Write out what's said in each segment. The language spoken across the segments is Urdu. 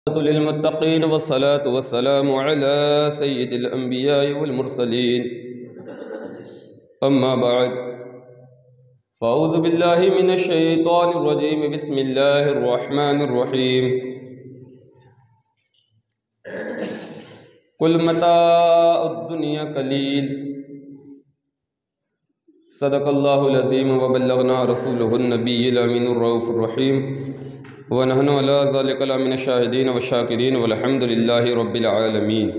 للمتقين والصلاة والسلام على سيد الأنبياء والمرسلين أما بعد فأعوذ بالله من الشيطان الرجيم بسم الله الرحمن الرحيم قل متاع الدنيا قليل صدق الله العظيم وبلغنا رسوله النبي الأمين الرؤوف الرحيم ونحن على ذلك من الشاہدین والشاکرین والحمد للہ رب العالمین۔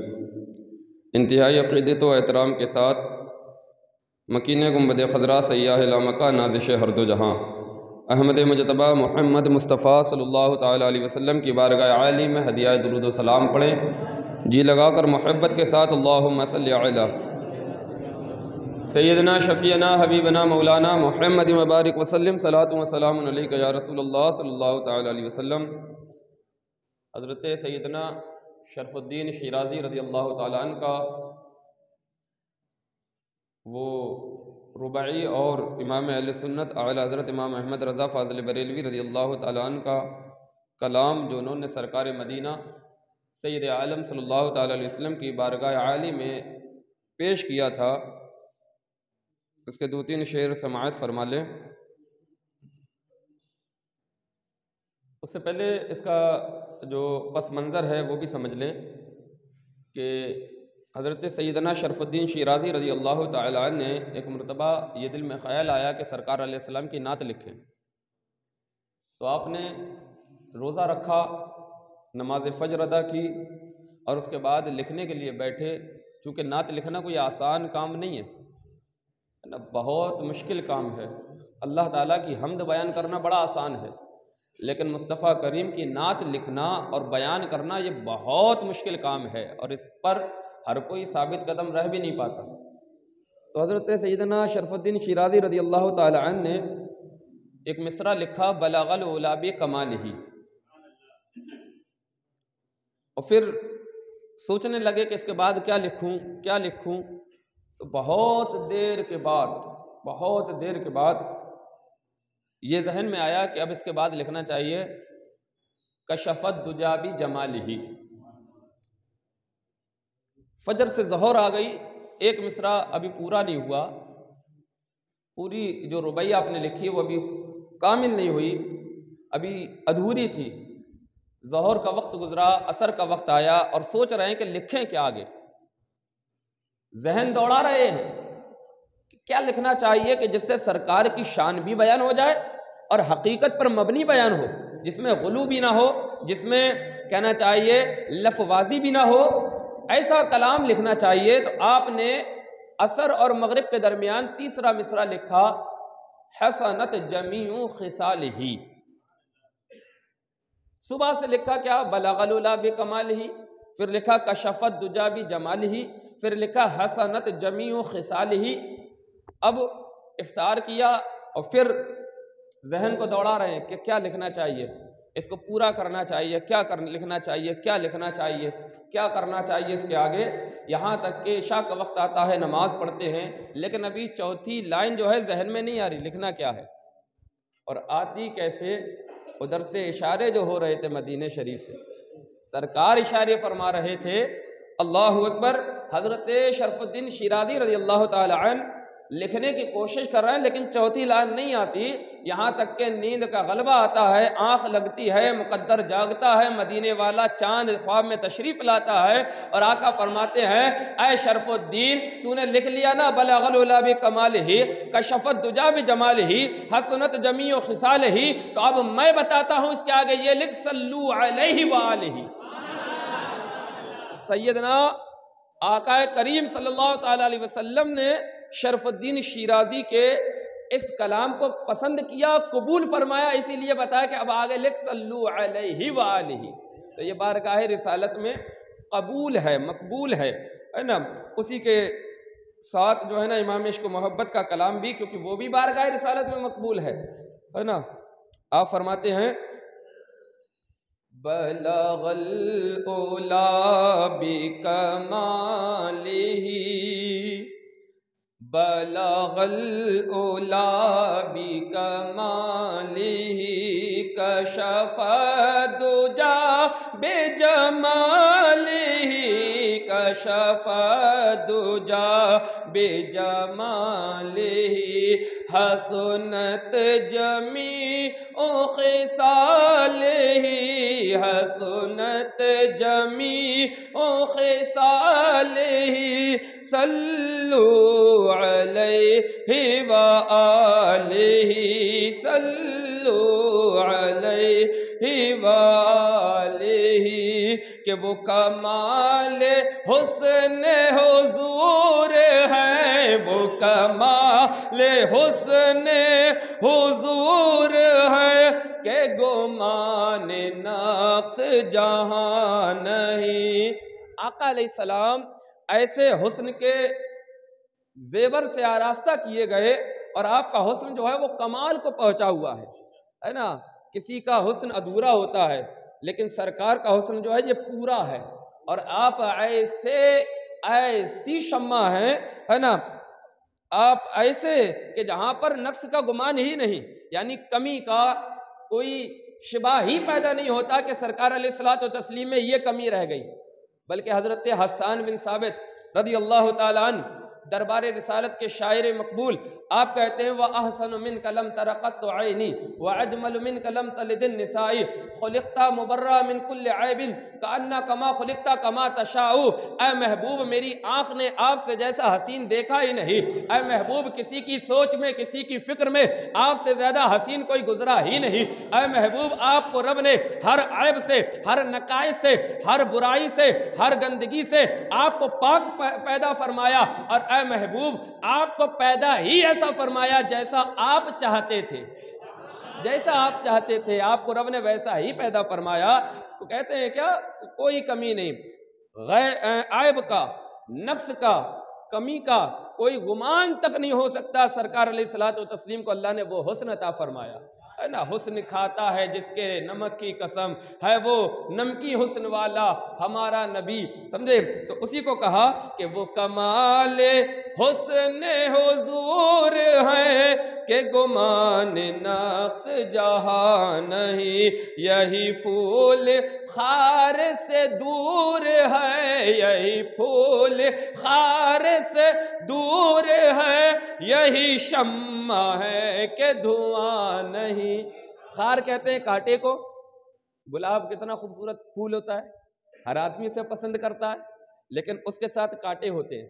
انتہائی عقیدت و احترام کے ساتھ مکین گنبد خضراء سیاہ لامکہ نازش ہر دو جہاں احمد مجتبیٰ محمد مصطفیٰ صلی اللہ تعالیٰ علیہ وسلم کی بارگاہ عالی میں ہدیہ درود و سلام پڑھیں، جی لگا کر محبت کے ساتھ اللہم صلی علی سیدنا شفیعنا حبیبنا مولانا محمد مبارک وسلم صلاۃ و سلام علیکہ یا رسول اللہ صلی اللہ تعالیٰ علیہ وسلم۔ حضرت سیدنا شرف الدین شیرازی رضی اللہ تعالیٰ عنہ کا وہ رباعی اور امام اہل سنت اعلیٰ حضرت امام احمد رضا فاضل بریلوی رضی اللہ تعالیٰ عنہ کا کلام جو انہوں نے سرکار مدینہ سید عالم صلی اللہ تعالیٰ علیہ وسلم کی بارگاہ عالی میں پیش کیا تھا، اس کے دو تین شعر سماعت فرما لیں۔ اس سے پہلے اس کا جو پس منظر ہے وہ بھی سمجھ لیں کہ حضرت سیدنا شرف الدین شیرازی رضی اللہ تعالیٰ عنہ نے ایک مرتبہ یہ دل میں خیال آیا کہ سرکار علیہ السلام کی نعت لکھیں، تو آپ نے روزہ رکھا، نماز فجر ادا کی اور اس کے بعد لکھنے کے لیے بیٹھے۔ چونکہ نعت لکھنا کوئی آسان کام نہیں ہے، بہت مشکل کام ہے۔ اللہ تعالیٰ کی حمد بیان کرنا بڑا آسان ہے، لیکن مصطفیٰ کریم کی نعت لکھنا اور بیان کرنا یہ بہت مشکل کام ہے، اور اس پر ہر کوئی ثابت قدم رہ بھی نہیں پاتا۔ تو حضرت سیدنا شرف الدین شیرازی رضی اللہ تعالی عنہ نے ایک مصرع لکھا، بلغ العلا بکمالہ، اور پھر سوچنے لگے کہ اس کے بعد کیا لکھوں۔ تو بہت دیر کے بعد یہ ذہن میں آیا کہ اب اس کے بعد لکھنا چاہیے کشفت دجا بجمالہ۔ فجر سے ظہر آ گئی، ایک مصرع ابھی پورا نہیں ہوا، پوری جو رباعی آپ نے لکھی وہ ابھی کامل نہیں ہوئی، ابھی ادھوری تھی۔ ظہر کا وقت گزرا، عصر کا وقت آیا، اور سوچ رہے ہیں کہ لکھیں کیا آگے۔ ذہن دوڑا رہے ہیں کہ کیا لکھنا چاہیے کہ جس سے سرکار کی شان بھی بیان ہو جائے اور حقیقت پر مبنی بیان ہو، جس میں غلو بھی نہ ہو، جس میں کہنا چاہیے لفظ بھی نہ ہو، ایسا کلام لکھنا چاہیے۔ تو آپ نے عصر اور مغرب کے درمیان تیسرا مصرع لکھا، حسنت جمیع خصالہ۔ صبح سے لکھا کیا، بلغ العلا بکمالہ، پھر لکھا کشفت دجا بجمالہ، پھر لکھا حسنت جمیع خصالہ۔ اب افطار کیا اور پھر ذہن کو دوڑا رہے ہیں کہ کیا لکھنا چاہیے، اس کو پورا کرنا چاہیے، لکھنا چاہیے، کیا کرنا چاہیے اس کے آگے، یہاں تک کہ عشاء کا وقت آتا ہے، نماز پڑھتے ہیں، لیکن ابھی چوتھی لائن جو ہے ذہن میں نہیں آ رہی، لکھنا کیا ہے۔ اور آتی کیسے، ادھر سے اشارے جو ہو رہے تھے مدینہ شریف سے، سرکار اشارے فرما رہے تھے، اللہ اکبر۔ حضرت شرف الدین شیرازی رضی اللہ تعالی عنہ لکھنے کی کوشش کر رہے ہیں، لیکن چوتھی لائن نہیں آتی، یہاں تک کہ نیند کا غلبہ آتا ہے، آنکھ لگتی ہے، مقدر جاگتا ہے، مدینے والا چاند خواب میں تشریف لاتا ہے، اور آقا فرماتے ہیں، اے شرف الدین تو نے لکھ لیا نا، بلغ العلا بکمالہ، کشفت دجا بجمالہ، حسنت جمیع خصالہ، تو اب میں بتاتا ہوں اس کے آگے یہ لکھ، صلو علیہ وآلہ۔ سیدنا آقا کریم صلی اللہ تعالیٰ علیہ وسلم نے شرف الدین شیرازی کے اس کلام کو پسند کیا، قبول فرمایا، اسی لیے بتایا کہ اب آگے لکھ صلو علیہ وآلہ۔ تو یہ بارگاہ رسالت میں قبول ہے، مقبول ہے نا۔ اسی کے ساتھ جو ہے نا امام عشق و محبت کا کلام بھی، کیونکہ وہ بھی بارگاہ رسالت میں مقبول ہے نا۔ آپ فرماتے ہیں، بلغ العلا بکمالہ، بلغ العلا بکمالہ، کشف الدجا بجمالہ کشف الدجا بجمالہ حسنت جمیع خصالہ حسنت جمیع خصالہ صلو علیہ وآلہ صلو علیہ وآلہ کہ وہ کمال حسن حضور ہے وہ کمال حسن حضور ہے کہ گمان نفس جہاں نہیں۔ آقا علیہ السلام ایسے حسن کے زیور سے آراستہ کیے گئے اور آپ کا حسن جو ہے وہ کمال کو پہنچا ہوا ہے نا۔ کسی کا حسن ادھورا ہوتا ہے لیکن سرکار کا حسن جو ہے یہ پورا ہے، اور آپ ایسی شمع ہیں ہے نا، آپ ایسے کہ جہاں پر نقص کا گمان ہی نہیں، یعنی کمی کا کوئی شبہ ہی پیدا نہیں ہوتا کہ سرکار علیہ الصلوۃ والتسلیم میں یہ کمی رہ گئی، بلکہ حضرت حسان بن ثابت رضی اللہ تعالیٰ عنہ دربار رسالت کے شاعر مقبول، آپ کہتے ہیں وَأَحْسَنُ مِنْكَ لَمْ تَرَ قَطُّ عَيْنِي وَأَجْمَلُ مِنْكَ لَمْ تَلِدِ النِّسَاءِ خُلِقْتَ مُبَرَّأً مِنْ كُلِّ عَيْبٍ كَأَنَّكَ مَا خُلِقْتَ كَمَا تَشَاءُ۔ اے محبوب میری آنکھ نے آپ سے جیسا حسین دیکھا ہی نہیں، اے محبوب کسی کی سوچ میں کسی کی فکر میں آپ سے زیادہ حسین کوئی گزرا ہی نہیں، اے محبوب آپ کو رب نے ہر عیب سے، ہر نقائص سے، ہر برائی سے، ہر گندگی سے آپ کو پاک پیدا فرمایا، اور اے محبوب آپ کو پیدا ہی ایسا فرمایا جیسا آپ چاہتے تھے، جیسا آپ چاہتے تھے آپ کو رب نے ویسا ہی پیدا فرمایا۔ تو کہتے ہیں کیا کوئی کمی نہیں، عیب کا، نقص کا، کمی کا کوئی گمان تک نہیں ہو سکتا۔ سرکار علیہ الصلوۃ والتسلیم کو اللہ نے وہ حسن عطا فرمایا ہے نا۔ حسن کھاتا ہے جس کے نمک کی قسم، ہے وہ نمکی حسن والا ہمارا نبی، سمجھے؟ تو اسی کو کہا کہ وہ کمال حسن حضور ہے کہ گمان نقص جہاں نہیں، یہی پھول خار سے دور ہے، یہی پھول خار سے دور ہے، یہی شمع ہے کہ دھواں نہیں۔ خار کہتے ہیں کانٹے کو، گلاب کتنا خوبصورت پھول ہوتا ہے، ہر آدمی اسے پسند کرتا ہے، لیکن اس کے ساتھ کانٹے ہوتے ہیں،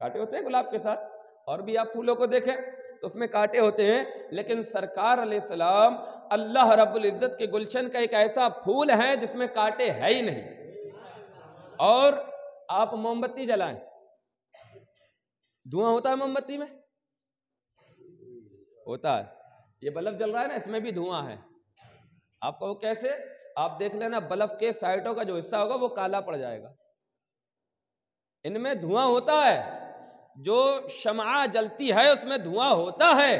کانٹے ہوتے ہیں گلاب کے ساتھ، اور بھی آپ پھولوں کو دیکھیں تو اس میں کانٹے ہوتے ہیں، لیکن سرکار علیہ السلام اللہ رب العزت کے گلشن کا ایک ایسا پھول ہے جس میں کانٹے ہے ہی نہیں۔ اور آپ موم بتی جلائیں، دھواں ہوتا ہے موم بتی میں؟ ہوتا ہے۔ یہ بلب جل رہا ہے نا، اس میں بھی دھواں ہے۔ آپ کو کیسے؟ آپ دیکھ لینا بلب کے سائٹوں کا جو حصہ ہوگا وہ کالا پڑ جائے گا، ان میں دھواں ہوتا ہے، جو شمعہ جلتی ہے اس میں دھواں ہوتا ہے،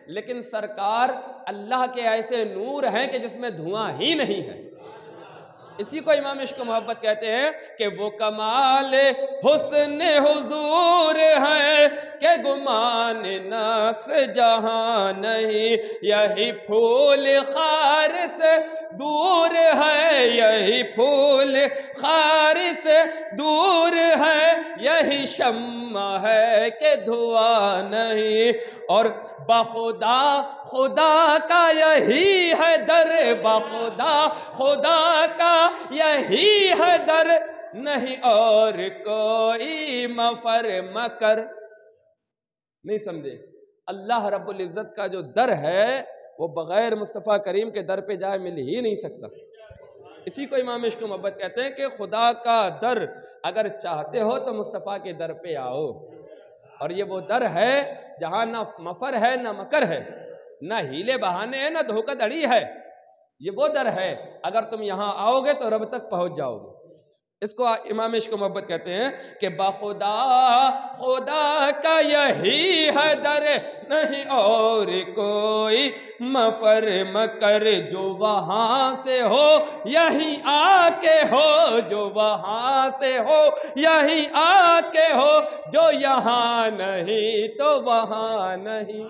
لیکن سرکار اللہ کے ایسے نور ہیں کہ جس میں دھواں ہی نہیں ہے۔ اسی کو امام عشق و محبت کہتے ہیں کہ وہ کمال حسن حضور ہے کہ گمان نقص جہاں نہیں، یہی پھول خار سے دور ہے، یہی پھول خار سے دور ہے، یہی شمع ہے کہ دھواں نہیں۔ اور بخدا خدا کا یہی ہے در، بخدا خدا کا یہی ہے در، نہیں اور کوئی مفر مکر۔ نہیں سمجھے؟ اللہ رب العزت کا جو در ہے وہ بغیر مصطفیٰ کریم کے در پہ جائے مل ہی نہیں سکتا۔ اسی کو امام عشق و محبت کہتے ہیں کہ خدا کا در اگر چاہتے ہو تو مصطفیٰ کے در پہ آؤ، اور یہ وہ در ہے جہاں نہ مفر ہے نہ مکر ہے، نہ ہیلے بہانے ہیں نہ دھوکہ دھڑی ہے، یہ وہ در ہے اگر تم یہاں آؤ گے تو رب تک پہنچ جاؤ گے۔ اس کو امام عشق و محبت کہتے ہیں کہ بخدا خدا کا یہی ہے در، نہیں اور کوئی مفر مکر، جو وہاں سے ہو یہی آ کے ہو، جو وہاں سے ہو یہی آ کے ہو، جو یہاں نہیں تو وہاں نہیں۔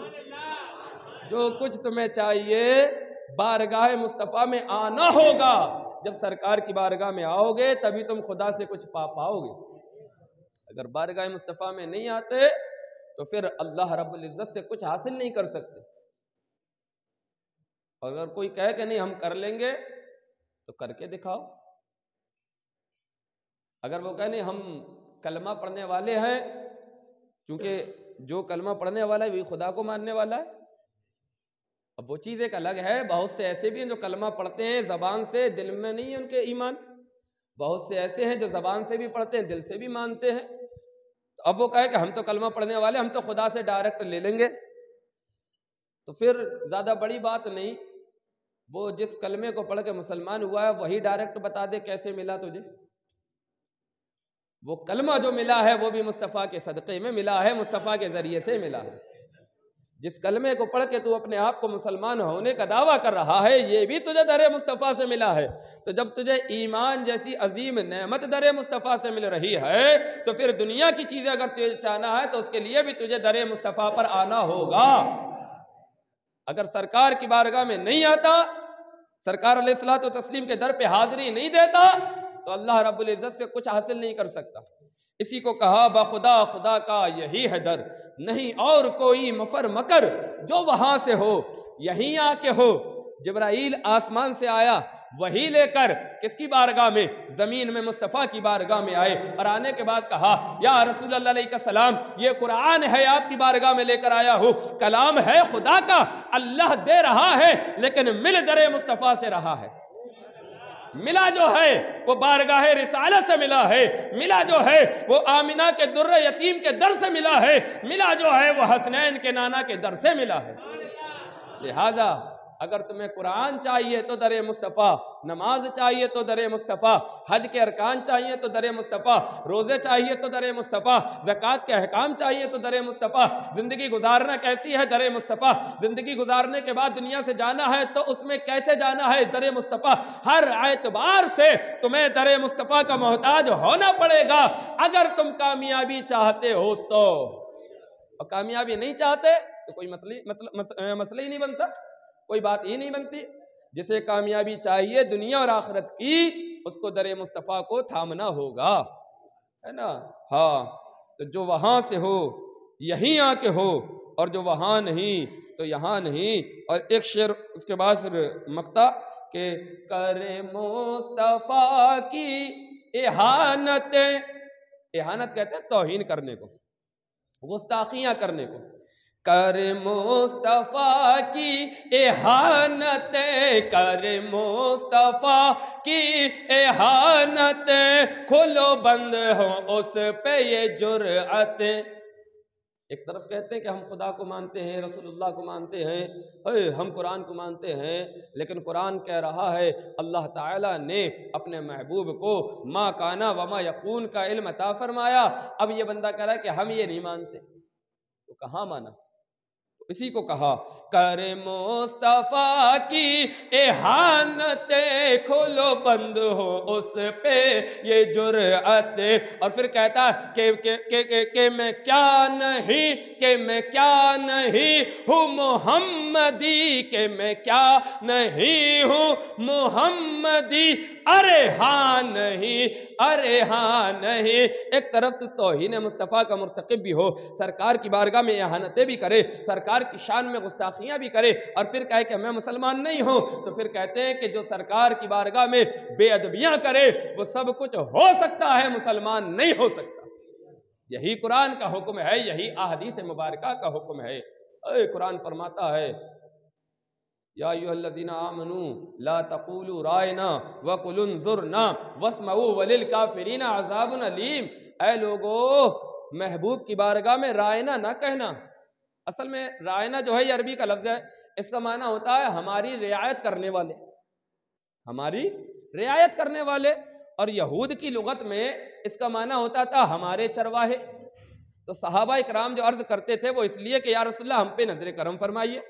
جو کچھ تمہیں چاہیے بارگاہ مصطفیٰ میں آنا ہوگا۔ جب سرکار کی بارگاہ میں آؤ گے تبھی تم خدا سے کچھ پاؤ گے۔ اگر بارگاہ مصطفیٰ میں نہیں آتے تو پھر اللہ رب العزت سے کچھ حاصل نہیں کر سکتے۔ اگر کوئی کہے کہ نہیں ہم کر لیں گے تو کر کے دکھاؤ۔ اگر وہ کہے نہیں ہم کلمہ پڑھنے والے ہیں، کیونکہ جو کلمہ پڑھنے والا ہے وہی خدا کو ماننے والا ہے۔ اب وہ چیز ایک الگ ہے، بہت سے ایسے بھی ہیں جو کلمہ پڑھتے ہیں زبان سے، دل میں نہیں ہے ان کے ایمان۔ بہت سے ایسے ہیں جو زبان سے بھی پڑھتے ہیں، دل سے بھی مانتے ہیں۔ تو اب وہ کہے کہ ہم تو کلمہ پڑھنے والے، ہم تو خدا سے ڈائریکٹ لے لیں گے، تو پھر زیادہ بڑی بات نہیں، وہ جس کلمے کو پڑھ کے مسلمان ہوا ہے وہی ڈائریکٹ بتا دے کیسے ملا تجھے۔ وہ کلمہ جو ملا ہے وہ بھی مصطفیٰ کے صدقے میں ملا ہے، مصطفیٰ کے ذریعے سے ملا ہے۔ جس کلمے کو پڑھ کے تو اپنے آپ کو مسلمان ہونے کا دعویٰ کر رہا ہے، یہ بھی تجھے در مصطفیٰ سے ملا ہے۔ تو جب تجھے ایمان جیسی عظیم نعمت در مصطفیٰ سے مل رہی ہے تو پھر دنیا کی چیزیں اگر تجھے چاہنا ہے تو اس کے لیے بھی تجھے در مصطفیٰ پر آنا ہوگا۔ اگر سرکار کی بارگاہ میں نہیں آتا، سرکار علیہ الصلوۃ والتسلیم کے در پہ حاضری نہیں دیتا تو اللہ رب العزت سے کچھ حاصل نہیں کر سکتا۔ اسی کو کہا بخدا خدا کا یہی ہے در، نہیں اور کوئی مفر مکر جو وہاں سے ہو یہیں آ کے ہو۔ جبرائیل آسمان سے آیا وہی لے کر کس کی بارگاہ میں؟ زمین میں مصطفیٰ کی بارگاہ میں آئے، اور آنے کے بعد کہا یا رسول اللہ علیہ السلام یہ قرآن ہے آپ کی بارگاہ میں لے کر آیا ہوں، کلام ہے خدا کا، اللہ دے رہا ہے لیکن مل در مصطفیٰ سے رہا ہے۔ ملا جو ہے وہ بارگاہ رسالت سے ملا ہے، ملا جو ہے وہ آمنہ کے در یتیم کے در سے ملا ہے، ملا جو ہے وہ حسنین کے نانا کے در سے ملا ہے۔ لہذا اگر تمہیں قرآن چاہیے تو در مصطفیٰ، نماز چاہیے تو در مصطفیٰ، حج کے ارکان چاہیے تو در مصطفیٰ، روزے چاہیے تو در مصطفیٰ، زکوٰۃ کے احکام چاہیے تو در مصطفیٰ، زندگی گزارنا کیسی ہے در مصطفیٰ، زندگی گزارنے کے بعد دنیا سے جانا ہے تو اس میں کیسے جانا ہے در مصطفیٰ۔ ہر اعتبار سے تمہیں در مصطفیٰ کا محتاج ہونا پڑے گا اگر تم کامیابی چاہتے ہو تو، اور کامیابی نہیں چاہتے تو کوئی مسئلہ ہی نہیں بنتا، کوئی بات ہی نہیں بنتی۔ جسے کامیابی چاہیے دنیا اور آخرت کی اس کو در مصطفیٰ کو تھامنا ہوگا، ہے نا؟ ہاں، تو جو وہاں سے ہو یہیں آ کے ہو، اور جو وہاں نہیں تو یہاں نہیں۔ اور ایک شعر اس کے بعد پھر مقطع کہ کر مصطفیٰ کی احانت، احانت کہتے ہیں توہین کرنے کو، گستاخیاں کرنے کو، کر مصطفیٰ کی احانت، کر مصطفیٰ کی احانت، کھلو بند ہو اس پہ یہ جرأت۔ ایک طرف کہتے ہیں کہ ہم خدا کو مانتے ہیں، رسول اللہ کو مانتے ہیں، ہم قرآن کو مانتے ہیں، لیکن قرآن کہہ رہا ہے اللہ تعالیٰ نے اپنے محبوب کو ما کانا وما یکون کا علم عطا فرمایا۔ اب یہ بندہ کہہ رہا ہے کہ ہم یہ نہیں مانتے، تو کہاں مانا؟ اسی کو کہا کر مصطفیٰ کی احانت، کھولو بند ہو اس پہ یہ جرأت۔ اور پھر کہتا کہ میں کیا نہیں، کہ میں کیا نہیں ہوں محمدی، کہ میں کیا نہیں ہوں محمدی، ارے ہاں نہیں، ارے ہاں نہیں۔ ایک طرف تو توہین مصطفیٰ کا مرتکب بھی ہو، سرکار کی بارگاہ میں احانتیں بھی کرے، سرکار کی شان میں گستاخیاں بھی کرے، اور پھر کہے کہ میں مسلمان نہیں ہوں، تو پھر کہتے ہیں کہ جو سرکار کی بارگاہ میں بے ادبیاں کرے وہ سب کچھ ہو سکتا ہے، مسلمان نہیں ہو سکتا۔ یہی قرآن کا حکم ہے، یہی احادیث مبارکہ کا حکم ہے۔ قرآن فرماتا ہے یا ایھا الذین آمنوا لا تقولوا رائنا وقولوا انظرنا واسمعوا وللکافرین عذاب علیم۔ اے لوگو، محبوب کی بارگاہ میں رائنا نہ کہنا۔ اصل میں رائنا جو ہے یہ عربی کا لفظ ہے، اس کا معنی ہوتا ہے ہماری رعایت کرنے والے، ہماری رعایت کرنے والے، اور یہود کی لغت میں اس کا معنی ہوتا تھا ہمارے چرواہے۔ تو صحابہ اکرام جو عرض کرتے تھے وہ اس لیے کہ یا رسول اللہ ہم پہ نظر کرم فرمائیے،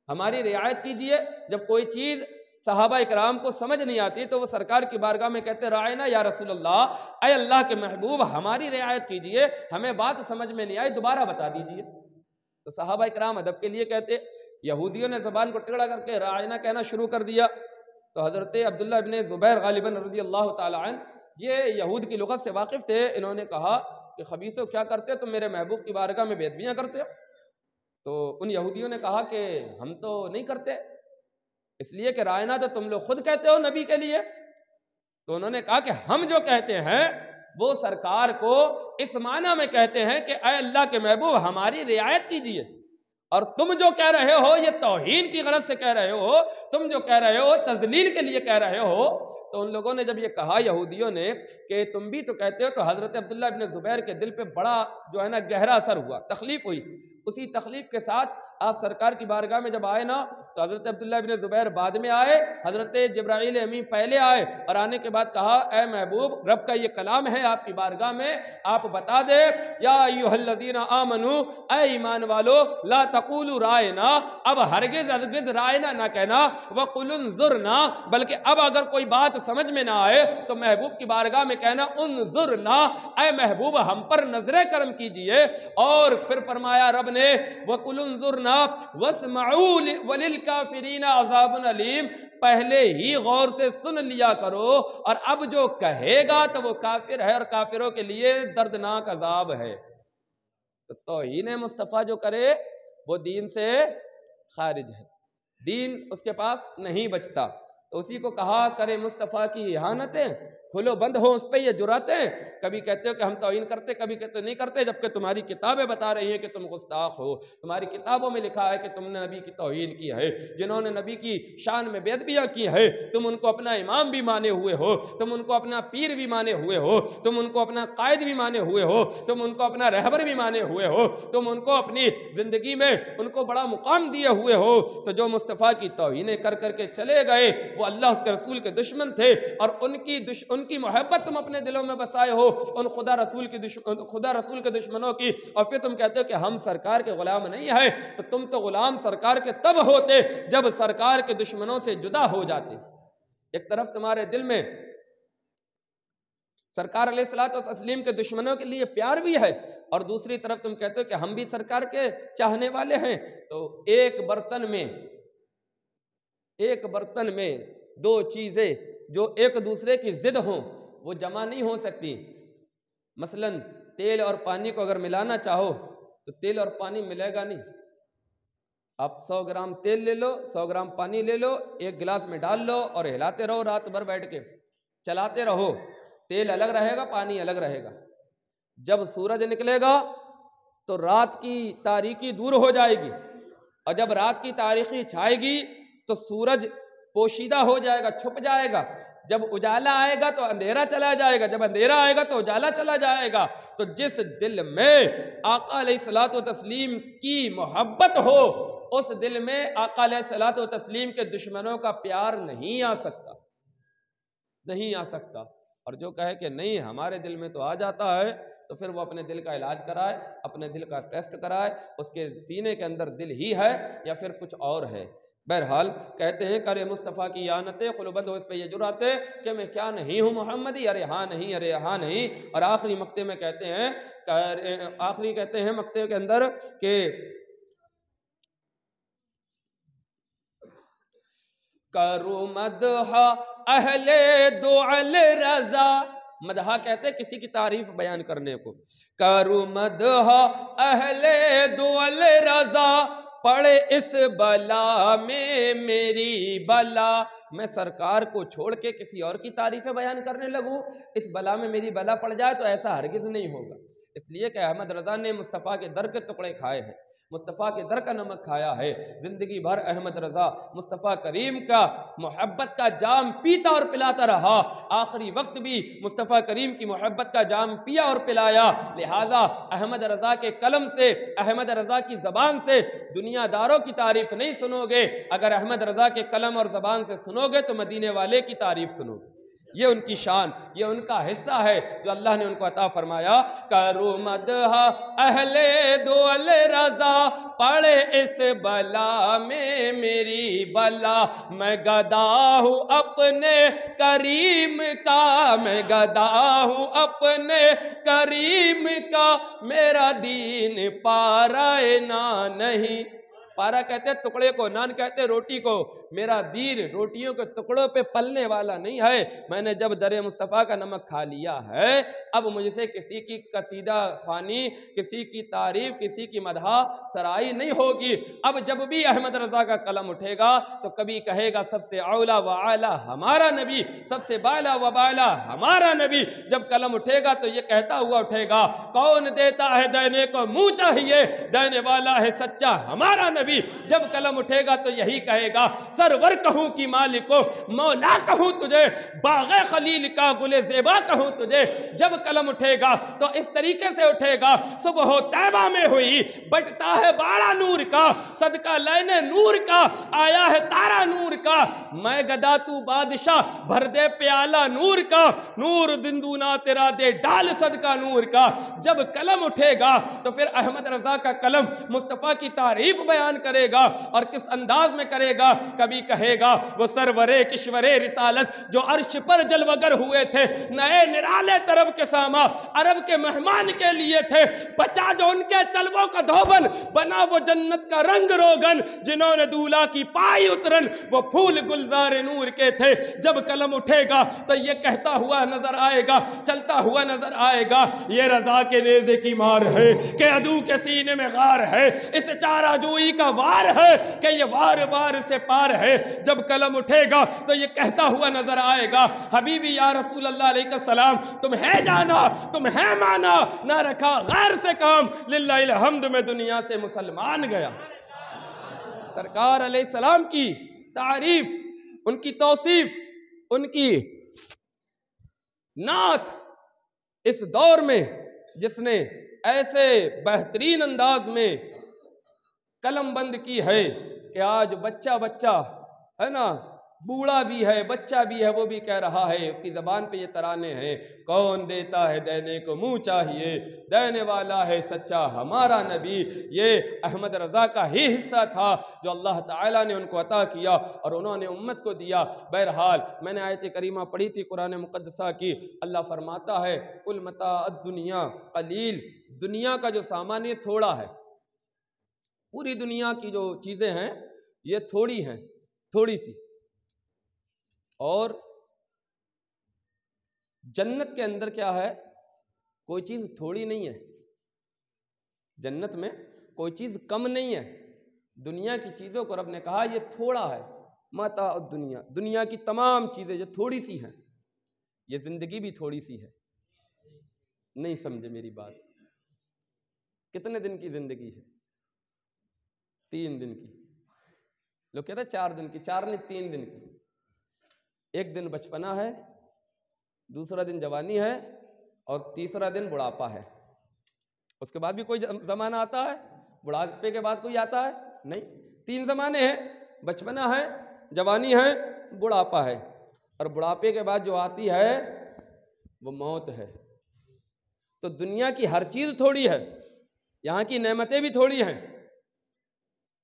ہماری رعایت کیجئے۔ جب کوئی چیز صحابہ اکرام کو سمجھ نہیں آتی تو وہ سرکار کی بارگاہ میں کہتے رائنا یا رسول اللہ، اے اللہ کے محبوب ہماری رعایت کیجئے، ہمیں بات سمجھ میں نہیں آئی دوبارہ بتا دیجئے۔ تو صحابہ اکرام ادب کے لیے کہتے یہودیوں نے زبان کو ٹیڑھا کر کے رائنا کہنا شروع کر دیا. تو حضرت عبداللہ ابن زبیر غالباً رضی اللہ تعالی عنہ یہ یہود کی لغت سے واقف تھے. انہوں نے کہا کہ خبیثو کیا کرتے تم میرے محبوب کی بارگاہ میں بے ادبیاں کرتے ہو؟ تو ان یہودیوں نے کہا کہ ہم تو نہیں کرتے، اس لیے کہ رائنا تو تم لوگ خود کہتے ہو نبی کے لیے. تو انہوں نے کہا کہ ہم جو کہتے ہیں وہ سرکار کو اس معنی میں کہتے ہیں کہ اے اللہ کے محبوب ہماری رعایت کیجئے، اور تم جو کہہ رہے ہو یہ توہین کی غرض سے کہہ رہے ہو، تم جو کہہ رہے ہو تذلیل کے لیے کہہ رہے ہو. تو ان لوگوں نے جب یہ کہا یہودیوں نے کہ تم بھی تو کہتے ہو، تو حضرت عبداللہ ابن زبیر کے دل پہ بڑا جو ہے نا گہرا اثر ہوا، تکلیف ہوئی. اسی تکلیف کے ساتھ آپ سرکار کی بارگاہ میں جب آئے نا تو حضرت عبداللہ ابن زبیر بعد میں آئے، حضرت جبرائیل امین پہلے آئے، اور آنے کے بعد کہا اے محبوب رب کا یہ کلام ہے آپ کی بارگاہ میں، آپ بتا دے یا ایھا الذین آمنو، اے ایمان والو، لا تقولوا رائنا، اب ہرگز رائنا نہ کہنا، وقل انظرنا، بلکہ اب اگر کوئی بات سمجھ میں نہ آئے تو محبوب کی بارگاہ میں کہنا انظرنا، اے محبوب ہم پر نظر کرم کیجئے. اور پھر فرمایا رب نے وَقُلْ انظُرْنَا وَاسْمَعُوا وَلِلْكَافِرِينَ عَذَابٌ عَلِيمٌ، پہلے ہی غور سے سن لیا کرو، اور اب جو کہے گا تو وہ کافر ہے اور کافروں کے لیے دردناک عذاب ہے. تو توہین مصطفیٰ جو کرے وہ دین سے خارج ہے، دین اس کے پاس نہیں بچتا. تو اسی کو کہا کرے مصطفیٰ کی اہانتیں، کھلو بند ہو اس پہ یہ جراتیں. کبھی کہتے ہو کہ ہم توہین کرتے، کبھی کہتے نہیں کرتے، جبکہ تمہاری کتابیں بتا رہی ہیں کہ تم گستاخ ہو. تمہاری کتابوں میں لکھا ہے کہ تم نے نبی کی توہین کی ہے. جنہوں نے نبی کی شان میں بے ادبیاں کی ہے تم ان کو اپنا امام بھی مانے ہوئے ہو، تم ان کو اپنا پیر بھی مانے ہوئے ہو، تم ان کو اپنا قائد بھی مانے ہوئے ہو، تم ان کو اپنا رہبر بھی مانے ہوئے ہو، تم ان کو اپنی زندگی میں ان کو بڑا مقام دیے ہوئے ہو. تو جو مصطفیٰ کی توہینیں کر کر کے چلے گئے وہ اللہ اس کے رسول کے دشمن تھے، اور ان کی محبت تم اپنے دلوں میں بسائے ہو ان خدا رسول کے دشمنوں کی. اور پھر تم کہتے ہو کہ ہم سرکار کے غلام نہیں ہیں. تو تم تو غلام سرکار کے تب ہوتے جب سرکار کے دشمنوں سے جدا ہو جاتے. ایک طرف تمہارے دل میں سرکار علیہ الصلوۃ والتسلیم کے دشمنوں کے لیے پیار بھی ہے، اور دوسری طرف تم کہتے ہو کہ ہم بھی سرکار کے چاہنے والے ہیں. تو ایک برتن میں دو چیزیں جو ایک دوسرے کی ضد ہوں وہ جمع نہیں ہو سکتی. مثلا تیل اور پانی کو اگر ملانا چاہو تو تیل اور پانی ملے گا نہیں. آپ 100 گرام تیل لے لو، 100 گرام پانی لے لو، ایک گلاس میں ڈال لو اور ہلاتے رہو رات بھر بیٹھ کے، چلاتے رہو، تیل الگ رہے گا پانی الگ رہے گا. جب سورج نکلے گا تو رات کی تاریکی دور ہو جائے گی، اور جب رات کی تاریکی چھائے گی تو سورج پوشیدہ ہو جائے گا، چھپ جائے گا. جب اجالا آئے گا تو اندھیرا چلا جائے گا، جب اندھیرا آئے گا تو اجالا چلا جائے گا. تو جس دل میں آقا علیہ الصلوۃ والتسلیم کی محبت ہو اس دل میں آقا علیہ الصلوۃ والتسلیم کے دشمنوں کا پیار نہیں آ سکتا. اور جو کہے کہ نہیں ہمارے دل میں تو آ جاتا ہے تو پھر وہ اپنے دل کا علاج کرائے، اپنے دل کا ٹیسٹ کرائے، اس کے سینے کے اندر دل ہی ہے یا پھر کچھ اور ہے. بہرحال کہتے ہیں کرے مصطفیٰ کی اعانتیں، خلوبند ہو اس پہ یہ جراتیں کہ میں کیا نہیں ہوں محمدی، ارے ہاں نہیں، ارے ہاں نہیں. اور آخری مقطع میں کہتے ہیں مقطع کے اندر کہ کرو مدح اہل دعل رضا، مدحہ کہتے ہیں کسی کی تعریف بیان کرنے کو. کرو مدح اہل دعل رضا، پڑے اس بلا میں میری بلا. میں سرکار کو چھوڑ کے کسی اور کی تعریفیں بیان کرنے لگوں، اس بلا میں میری بلا پڑ جائے تو ایسا ہرگز نہیں ہوگا. اس لیے کہ احمد رضا نے مصطفیٰ کے در کے ٹکڑے کھائے ہیں، مصطفیٰ کے در کا نمک کھایا ہے. زندگی بھر احمد رضا مصطفیٰ کریم کا محبت کا جام پیتا اور پلاتا رہا، آخری وقت بھی مصطفیٰ کریم کی محبت کا جام پیا اور پلایا. لہٰذا احمد رضا کے قلم سے، احمد رضا کی زبان سے دنیا داروں کی تعریف نہیں سنو گے، اگر احمد رضا کے قلم اور زبان سے سنو گے تو مدینے والے کی تعریف سنو گے. یہ ان کی شان، یہ ان کا حصہ ہے جو اللہ نے ان کو عطا فرمایا. کرو مدح اہل دعل رضا، پڑے اس بلا میں میری بلا. میں گدا ہوں اپنے کریم کا، میں گدا ہوں اپنے کریم کا، میرا دین پارائے نہ نہیں. پارا کہتے ہیں ٹکڑے کو، نان کہتے ہیں روٹی کو۔ میرا دین روٹیوں کے ٹکڑوں پہ پلنے والا نہیں ہے۔ میں نے جب در مصطفیٰ کا نمک کھا لیا ہے، اب مجھ سے کسی کی قصیدہ خوانی، کسی کی تعریف، کسی کی مدح سرائی نہیں ہوگی۔ اب جب بھی احمد رضا کا قلم اٹھے گا تو کبھی کہے گا سب سے اولا و اعلیٰ ہمارا نبی، سب سے بالا و بالا ہمارا نبی۔ جب قلم اٹھے گا تو یہ کہتا ہوا اٹھے گا، کون دیتا ہے دینے کو منہ چاہیے، دینے والا ہے سچا ہمارا نبی۔ جب قلم اٹھے گا تو یہی کہے گا، سرور کہوں کی مالک کو، مولا کہوں تجھے، باغ خلیل کا گل زیبا کہوں تجھے۔ جب قلم اٹھے گا تو اس طریقے سے اٹھے گا، صبح و طیبہ میں ہوئی بٹتا ہے باڑا نور کا، صدقہ لینے نور کا آیا ہے تارا نور کا، میں گدا تو بادشاہ بھر دے پیالہ نور کا، نور دندونا تیرا دے ڈال صدقہ نور کا۔ جب قلم اٹھے گا تو پھر احمد رضا کا قلم مصطفیٰ کی تعریف بیان کرے گا، اور کس انداز میں کرے گا؟ کبھی کہے گا وہ سرور کشور رسالت جو عرش پر جلوگر ہوئے تھے، نئے نرالے طرب کے ساما عرب کے مہمان کے لیے تھے، بچا جو ان کے طلبوں کا دھوبن، بنا وہ جنت کا رنگ روگن، جنہوں نے دولہ کی پائی اترن وہ پھول گلزار نور کے تھے۔ جب قلم اٹھے گا تو یہ کہتا ہوا نظر آئے گا، چلتا ہوا نظر آئے گا، یہ رضا کے نیزے کی مار ہے کہ عدو کے سینے میں غار ہے، اس چارہ جوئی کا وار ہے کہ یہ وار وار سے پار ہے۔ جب قلم اٹھے گا تو یہ کہتا ہوا نظر آئے گا، حبیبی یا رسول اللہ علیہ السلام تم ہے جانا، تم ہے مانا، نہ رکھا غیر سے کام، للہ الحمد میں دنیا سے مسلمان گیا۔ سرکار علیہ السلام کی تعریف، ان کی توصیف، ان کی نعت اس دور میں جس نے ایسے بہترین انداز میں قلم بند کی ہے کہ آج بچہ بچہ ہے نا، بوڑھا بھی ہے، بچہ بھی ہے، وہ بھی کہہ رہا ہے، اس کی زبان پہ یہ ترانے ہیں، کون دیتا ہے دینے کو منہ چاہیے، دینے والا ہے سچا ہمارا نبی۔ یہ احمد رضا کا ہی حصہ تھا جو اللہ تعالیٰ نے ان کو عطا کیا اور انہوں نے امت کو دیا۔ بہرحال میں نے آیت کریمہ پڑھی تھی قرآن مقدسہ کی، اللہ فرماتا ہے کل متاع الدنیا قلیل، دنیا کا جو سامان یہ تھوڑا ہے، پوری دنیا کی جو چیزیں ہیں یہ تھوڑی ہیں، تھوڑی سی، اور جنت کے اندر کیا ہے؟ کوئی چیز تھوڑی نہیں ہے، جنت میں کوئی چیز کم نہیں ہے۔ دنیا کی چیزوں کو رب نے کہا یہ تھوڑا ہے، متاع الدنیا، دنیا کی تمام چیزیں جو تھوڑی سی ہیں، یہ زندگی بھی تھوڑی سی ہے۔ نہیں سمجھے میری بات؟ کتنے دن کی زندگی ہے؟ 3 دن کی۔ لوگ کہتے ہیں 4 دن کی، 4 نہیں 3 دن کی۔ ایک دن بچپنا ہے، دوسرا دن جوانی ہے، اور تیسرا دن بڑھاپا ہے۔ اس کے بعد بھی کوئی زمانہ آتا ہے؟ بڑھاپے کے بعد کوئی آتا ہے؟ نہیں، 3 زمانے ہیں، بچپنا ہے، جوانی ہے، بڑھاپا ہے، اور بڑھاپے کے بعد جو آتی ہے وہ موت ہے۔ تو دنیا کی ہر چیز تھوڑی ہے، یہاں کی نعمتیں بھی تھوڑی ہیں۔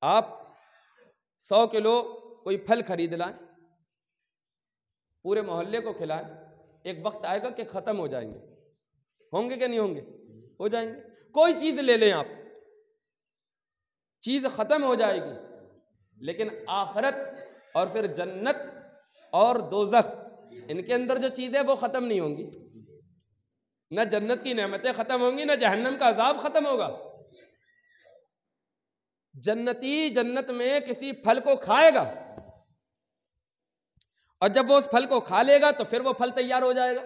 آپ 100 کلو کوئی پھل خرید لائیں، پورے محلے کو کھلائیں، ایک وقت آئے گا کہ ختم ہو جائیں گے، ہوں گے کہ نہیں ہوں گے؟ ہو جائیں گے۔ کوئی چیز لے لیں آپ، چیز ختم ہو جائے گی، لیکن آخرت اور پھر جنت اور دوزخ، ان کے اندر جو چیزیں وہ ختم نہیں ہوں گی۔ نہ جنت کی نعمتیں ختم ہوں گی، نہ جہنم کا عذاب ختم ہوگا۔ جنتی جنت میں کسی پھل کو کھائے گا، اور جب وہ اس پھل کو کھا لے گا تو پھر وہ پھل تیار ہو جائے گا،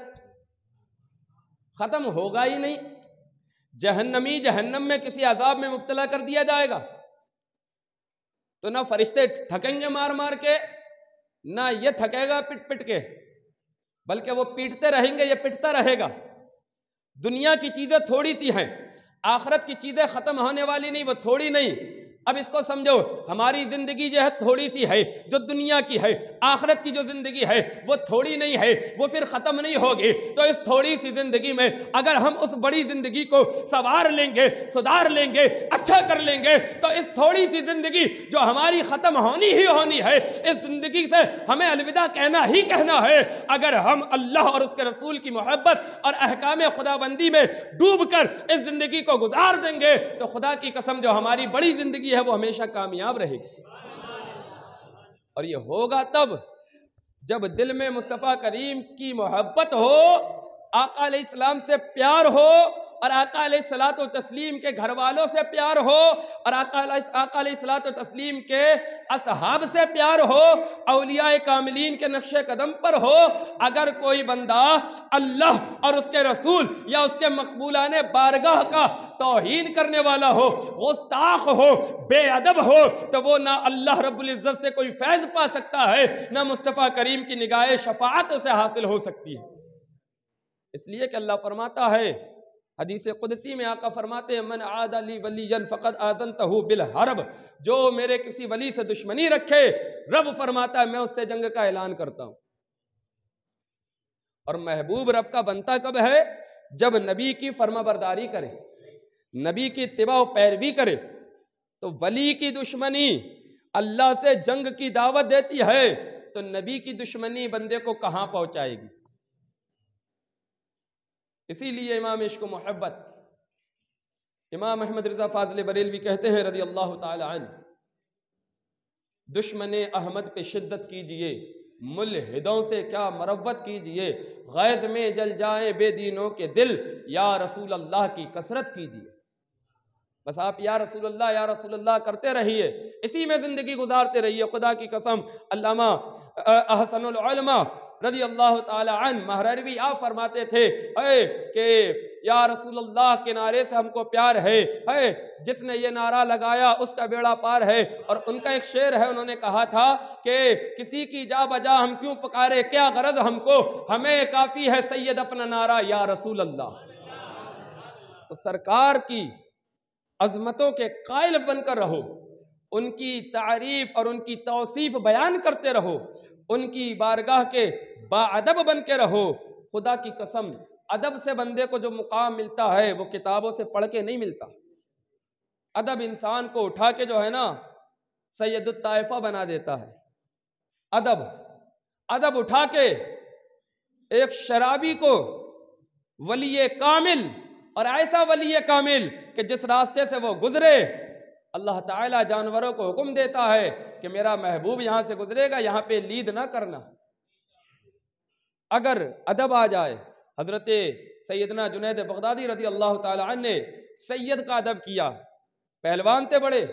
ختم ہوگا ہی نہیں۔ جہنمی جہنم میں کسی عذاب میں مبتلا کر دیا جائے گا تو نہ فرشتے تھکیں گے مار مار کے، نہ یہ تھکے گا پٹ پٹ کے، بلکہ وہ پیٹتے رہیں گے، یہ پٹتا رہے گا۔ دنیا کی چیزیں تھوڑی سی ہیں، آخرت کی چیزیں ختم ہونے والی نہیں، وہ تھوڑی نہیں۔ اب اس کو سمجھو، ہماری زندگی جو ہے تھوڑی سی ہے، جو دنیا کی ہے، آخرت کی جو زندگی ہے وہ تھوڑی نہیں ہے، وہ پھر ختم نہیں ہوگی۔ تو اس تھوڑی سی زندگی میں اگر ہم اس بڑی زندگی کو سنوار لیں گے، سدھار لیں گے، اچھا کر لیں گے، تو اس تھوڑی سی زندگی جو ہماری ختم ہونی ہی ہونی ہے، اس زندگی سے ہمیں الوداع کہنا ہی کہنا ہے۔ اگر ہم اللہ اور اس کے رسول کی محبت اور احکام خداوندی میں ڈوب کر اس زندگی کو گزار دیں گے تو خدا کی قسم جو ہماری بڑی زندگی ہے وہ ہمیشہ کامیاب رہے گی، اور یہ ہوگا تب جب دل میں مصطفیٰ کریم کی محبت ہو، آقا علیہ السلام سے پیار ہو، اور آقا علیہ الصلوۃ والتسلیم کے گھر والوں سے پیار ہو، اور آقا علیہ الصلوۃ والتسلیم کے اصحاب سے پیار ہو، اولیاء کاملین کے نقش قدم پر ہو۔ اگر کوئی بندہ اللہ اور اس کے رسول یا اس کے مقبولان بارگاہ کا توہین کرنے والا ہو، گستاخ ہو، بے ادب ہو، تو وہ نہ اللہ رب العزت سے کوئی فیض پا سکتا ہے، نہ مصطفیٰ کریم کی نگاہ شفاعت اسے حاصل ہو سکتی ہے۔ اس لیے کہ اللہ فرماتا ہے، حدیث قدسی میں آقا فرماتے ہیں، من عاد لی ولیا فقد آذنتہ بالحرب، جو میرے کسی ولی سے دشمنی رکھے، رب فرماتا ہے میں اس سے جنگ کا اعلان کرتا ہوں۔ اور محبوب رب کا بنتا کب ہے؟ جب نبی کی فرما برداری کرے، نبی کی اتباع و پیروی کرے۔ تو ولی کی دشمنی اللہ سے جنگ کی دعوت دیتی ہے، تو نبی کی دشمنی بندے کو کہاں پہنچائے گی؟ اسی لیے امام عشق و محبت امام احمد رضا فاضل بریلوی کہتے ہیں رضی اللہ تعالی عنہ، دشمن احمد پہ شدت کیجئے، ملحدوں سے کیا مروت کیجئے، غیظ میں جل جائیں بے دینوں کے دل، یا رسول اللہ کی کثرت کیجئے۔ بس آپ یا رسول اللہ کرتے رہیے، اسی میں زندگی گزارتے رہیے۔ خدا کی قسم، علامہ احسن العلماء رضی اللہ تعالی عنہ مہروی آپ فرماتے تھے کہ یا رسول اللہ کے نعرے سے ہم کو پیار ہے، جس نے یہ نعرہ لگایا اس کا بیڑا پار ہے۔ اور ان کا ایک شعر ہے، انہوں نے کہا تھا کہ کسی کی جا بجا ہم کیوں پکارے، کیا غرض ہم کو، ہمیں کافی ہے سید اپنا نعرہ یا رسول اللہ۔ تو سرکار کی عظمتوں کے قائل بن کر رہو، ان کی تعریف اور ان کی توصیف بیان کرتے رہو، ان کی بارگاہ کے باادب بن کے رہو۔ خدا کی قسم، ادب سے بندے کو جو مقام ملتا ہے وہ کتابوں سے پڑھ کے نہیں ملتا۔ ادب انسان کو اٹھا کے جو ہے نا سید الطائفہ بنا دیتا ہے۔ ادب اٹھا کے ایک شرابی کو ولی کامل، اور ایسا ولی کامل کہ جس راستے سے وہ گزرے اللہ تعالیٰ جانوروں کو حکم دیتا ہے کہ میرا محبوب یہاں سے گزرے گا، یہاں پہ لید نہ کرنا۔ اگر ادب آ جائے، حضرت سیدنا جنید بغدادی رضی اللہ تعالی عنہ نے سید کا ادب کیا۔ پہلوان تھے بڑے،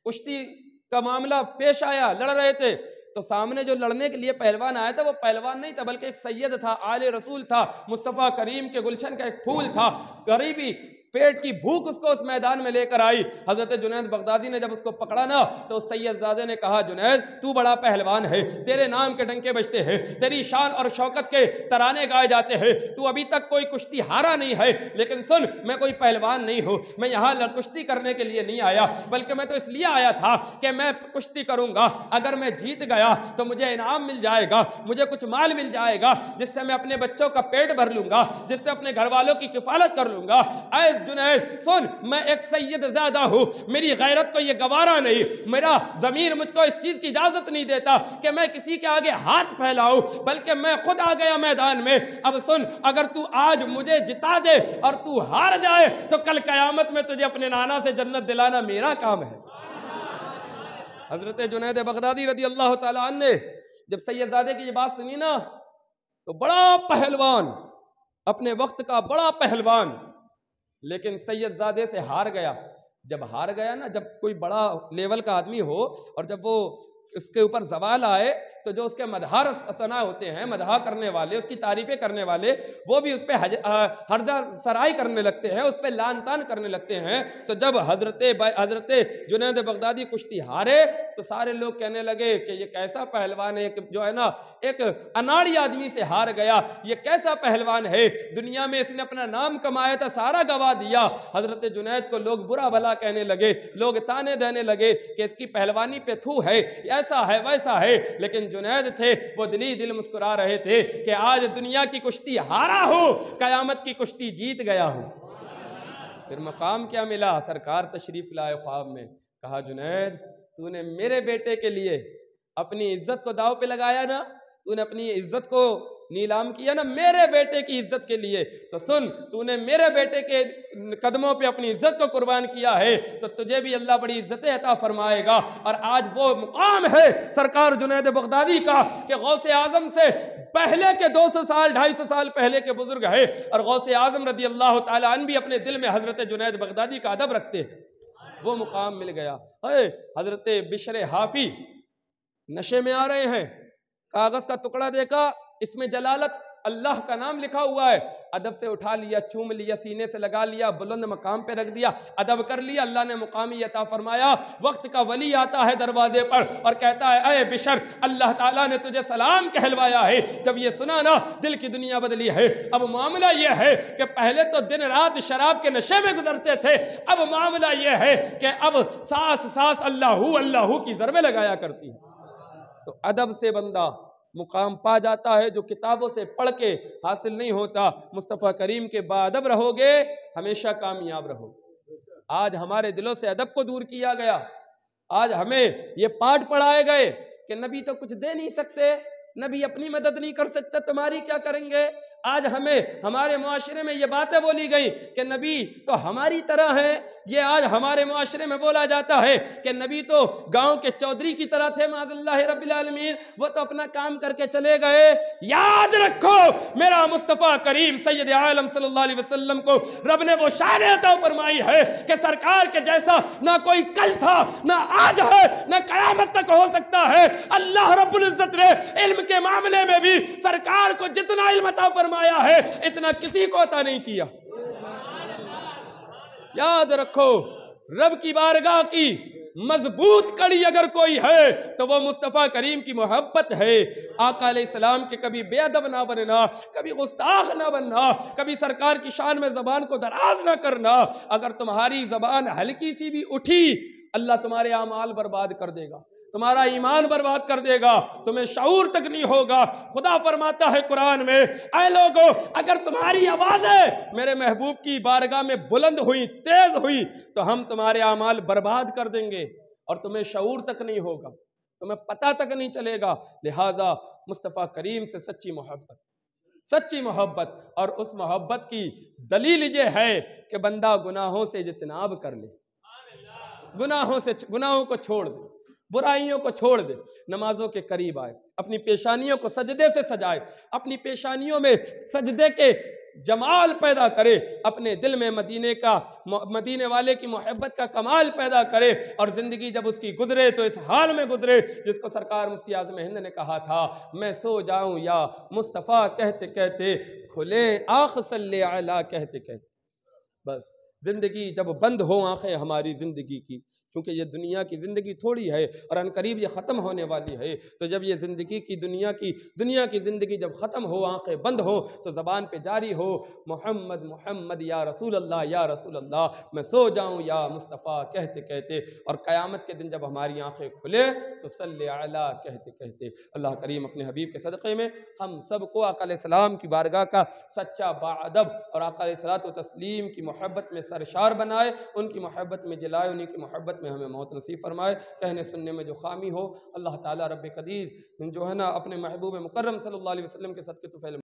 کشتی کا معاملہ پیش آیا، لڑ رہے تھے، تو سامنے جو لڑنے کے لیے پہلوان آیا تھا وہ پہلوان نہیں تھا بلکہ ایک سید تھا، آل رسول تھا، مصطفیٰ کریم کے گلشن کا ایک پھول تھا۔ غریبی، پیٹ کی بھوک اس کو اس میدان میں لے کر آئی۔ حضرت جنید بغدادی نے جب اس کو پکڑا نا تو اس سید زادے نے کہا، جنید تو بڑا پہلوان ہے، تیرے نام کے ڈنکے بجتے ہیں، تیری شان اور شوکت کے ترانے گائے جاتے ہیں، تو ابھی تک کوئی کشتی ہارا نہیں ہے، لیکن سن، میں کوئی پہلوان نہیں ہوں، میں یہاں کشتی کرنے کے لیے نہیں آیا، بلکہ میں تو اس لیے آیا تھا کہ میں کشتی کروں گا، اگر میں جیت گیا تو مجھے انعام مل جائے گا، مجھے کچھ مال مل جائے گا، جس سے میں اپنے بچوں کا پیٹ بھر لوں گا، جس سے اپنے گھر والوں کی کفالت کر لوں گا۔ اے جنید سن، میں ایک سید زیادہ ہوں، میری غیرت کو یہ گوارا نہیں، میرا ضمیر مجھ کو اس چیز کی اجازت نہیں دیتا کہ میں کسی کے آگے ہاتھ پھیلاؤں، بلکہ میں خود آ گیا میدان میں۔ اب سن، اگر تو آج مجھے جتا دے اور تو ہار جائے تو کل قیامت میں تجھے اپنے نانا سے جنت دلانا میرا کام ہے۔ حضرت جنید بغدادی رضی اللہ تعالیٰ عنہ نے جب سید زادے کی یہ بات سنی نا تو بڑا پہلوان، اپنے وقت کا بڑا پہلوان، لیکن سید زادے سے ہار گیا۔ جب ہار گیا نا، جب کوئی بڑا لیول کا آدمی ہو اور جب وہ اس کے اوپر زوال آئے تو جو اس کے مدح ثنا ہوتے ہیں، مدح کرنے والے، اس کی تعریفیں کرنے والے، وہ بھی اس پہ ہرزہ سرائی کرنے لگتے ہیں، اس پہ لان تان کرنے لگتے ہیں۔ تو جب حضرت جنید بغدادی کشتی ہارے تو سارے لوگ کہنے لگے کہ یہ کیسا پہلوان ہے، جو ہے نا ایک اناڑی آدمی سے ہار گیا، یہ کیسا پہلوان ہے، دنیا میں اس نے اپنا نام کمایا تھا، سارا گوا دیا۔ حضرت جنید کو لوگ برا بھلا کہنے لگے، لوگ تانے دینے لگے کہ اس کی پہلوانی پہ تھو ہے، ایسا ہے ویسا ہے، لیکن جنید تھے وہ دلی دل مسکرا رہے تھے کہ آج دنیا کی کشتی ہارا ہوں، قیامت کی کشتی جیت گیا ہوں۔ پھر مقام کیا ملا؟ سرکار تشریف لائے خواب میں، کہا جنید تو نے میرے بیٹے کے لیے اپنی عزت کو داؤ پہ لگایا نا، تو نے اپنی عزت کو نیلام کیا نا میرے بیٹے کی عزت کے لیے، تو سن، تو نے میرے بیٹے کے قدموں پہ اپنی عزت کو قربان کیا ہے تو تجھے بھی اللہ بڑی عزتیں عطا فرمائے گا۔ اور آج وہ مقام ہے سرکار جنید بغدادی کا کہ غوث اعظم سے پہلے کے 200 سال 250 سال پہلے کے بزرگ ہے، اور غوث اعظم رضی اللہ تعالیٰ عنہ بھی اپنے دل میں حضرت جنید بغدادی کا ادب رکھتے ہیں۔ وہ مقام مل گیا۔ حضرت بشر حافی نشے میں آ رہے ہیں، کاغذ کا ٹکڑا دیکھا، اس میں جلالت اللہ کا نام لکھا ہوا ہے، ادب سے اٹھا لیا، چوم لیا، سینے سے لگا لیا، بلند مقام پہ رکھ دیا، ادب کر لیا، اللہ نے مقامی عطا فرمایا۔ وقت کا ولی آتا ہے دروازے پر اور کہتا ہے اے بشر، اللہ تعالیٰ نے تجھے سلام کہلوایا ہے۔ جب یہ سنا نا دل کی دنیا بدلی ہے۔ اب معاملہ یہ ہے کہ پہلے تو دن رات شراب کے نشے میں گزرتے تھے، اب معاملہ یہ ہے کہ اب سانس سانس اللہ کی ضربیں لگایا کرتی ہے۔ تو ادب سے بندہ مقام پا جاتا ہے جو کتابوں سے پڑھ کے حاصل نہیں ہوتا۔ مصطفیٰ کریم کے باادب رہو گے ہمیشہ کامیاب رہو گے۔ آج ہمارے دلوں سے ادب کو دور کیا گیا، آج ہمیں یہ پاٹھ پڑھائے گئے کہ نبی تو کچھ دے نہیں سکتے، نبی اپنی مدد نہیں کر سکتے، تمہاری کیا کریں گے۔ آج ہمیں ہمارے معاشرے میں یہ باتیں بولی گئی کہ نبی تو ہماری طرح ہیں، یہ آج ہمارے معاشرے میں بولا جاتا ہے کہ نبی تو گاؤں کے چودھری کی طرح تھے معاذ اللہ رب العالمین، وہ تو اپنا کام کر کے چلے گئے۔ یاد رکھو میرا مصطفیٰ کریم سید عالم صلی اللہ علیہ وسلم کو رب نے وہ شان عطا فرمائی ہے کہ سرکار کے جیسا نہ کوئی کل تھا، نہ آج ہے، نہ قیامت تک ہو سکتا ہے۔ اللہ رب العزت نے علم کے معاملے میں بھی سرکار کو جتنا علم عطا فرمایا ہے اتنا کسی کو عطا نہیں کیا۔ یاد رکھو رب کی بارگاہ کی مضبوط کڑی اگر کوئی ہے تو وہ مصطفیٰ کریم کی محبت ہے۔ آقا علیہ السلام کے کبھی بے ادب نہ بننا، کبھی گستاخ نہ بننا، کبھی سرکار کی شان میں زبان کو دراز نہ کرنا۔ اگر تمہاری زبان ہلکی سی بھی اٹھی اللہ تمہارے اعمال برباد کر دے گا، تمہارا ایمان برباد کر دے گا، تمہیں شعور تک نہیں ہوگا۔ خدا فرماتا ہے قرآن میں اے لوگو اگر تمہاری آوازیں میرے محبوب کی بارگاہ میں بلند ہوئی، تیز ہوئی تو ہم تمہارے اعمال برباد کر دیں گے اور تمہیں شعور تک نہیں ہوگا، تمہیں پتہ تک نہیں چلے گا۔ لہٰذا مصطفیٰ کریم سے سچی محبت اور اس محبت کی دلیل یہ ہے کہ بندہ گناہوں سے اجتناب کر لے، گناہوں کو چھوڑ دے، برائیوں کو چھوڑ دے، نمازوں کے قریب آئے، اپنی پیشانیوں کو سجدے سے سجائے، اپنی پیشانیوں میں سجدے کے جمال پیدا کرے، اپنے دل میں مدینے والے کی محبت کا کمال پیدا کرے، اور زندگی جب اس کی گزرے تو اس حال میں گزرے جس کو سرکار مفتی اعظم ہند نے کہا تھا، میں سو جاؤں یا مصطفیٰ کہتے کہتے، کھلیں آنکھ صلی علی کہتے کہتے۔ بس زندگی جب بند ہو آنکھیں ہماری زندگی کی، چونکہ یہ دنیا کی زندگی تھوڑی ہے اور ان قریب یہ ختم ہونے والی ہے، تو جب یہ زندگی کی دنیا کی زندگی جب ختم ہو، آنکھیں بند ہو، تو زبان پہ جاری ہو محمد محمد یا رسول اللہ، میں سو جاؤں یا مصطفیٰ کہتے کہتے، اور قیامت کے دن جب ہماری آنکھیں کھلے تو صلی علی کہتے کہتے۔ اللہ کریم اپنے حبیب کے صدقے میں ہم سب کو آقا علیہ السلام کی بارگاہ کا سچا باادب اور آقا علیہ الصلوۃ والتسلیم کی محبت میں سرشار بنائے، ان کی محبت میں جلائے، انہی کی محبت میں ہمیں موت نصیب فرمائے۔ کہنے سننے میں جو خامی ہو اللہ تعالیٰ رب قدیر جو ہے نا اپنے محبوب مکرم صلی اللہ علیہ وسلم کے صدقے طفیل